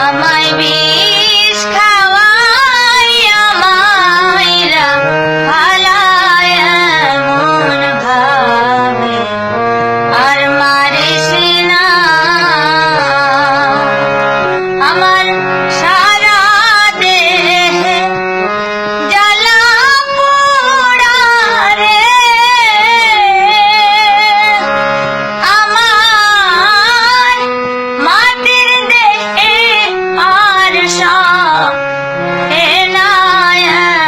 আমায় বিষ খাওয়াই আমায়রা ফালায় এমন ভাবে আর মারিস না আমার সারা দেহে জ্বালা পোড়া রে আমার মাটির দেহে আর সহে না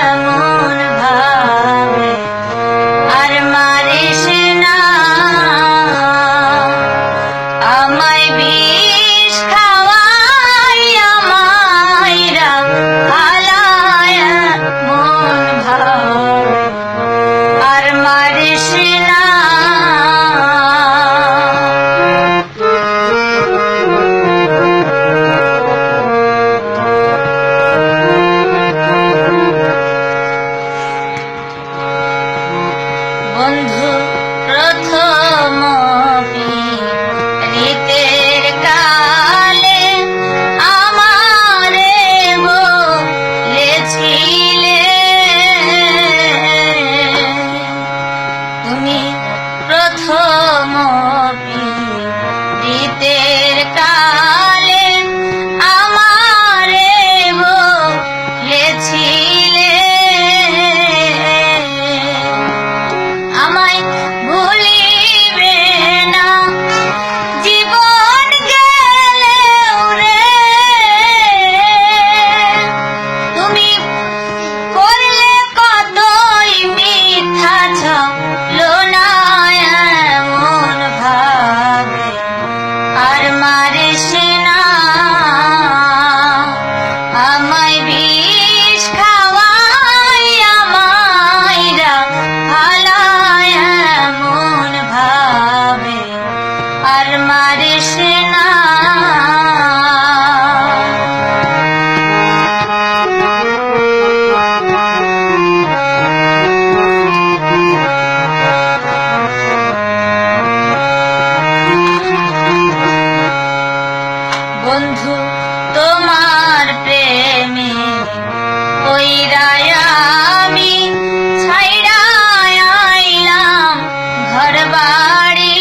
এমন ভাবে আর মারিস না আমায় বিষ খাওয়াই আমায়রা ফালায় এমন ভাবে আর মারিস না বন্ধু প্রথম রীতের কালে আমারে বলেছিলে তুমি প্রথম রীতের কালে আমারে বলেছিলে আমায় ভুলিবে না জীবন গেলেও রে তুমি করলে কতই মিথ্যা ছলনা এমন ভাবে আর মারিস না আমায় বিষ খাওয়াই আমায়রা ফালায় এমন ভাবে আর মারিস না বন্ধু তোমার প্রেমে পইড়ায় আমি ছাইড়া আইলাম ঘর বাড়ি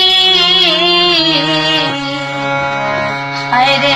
হায়রে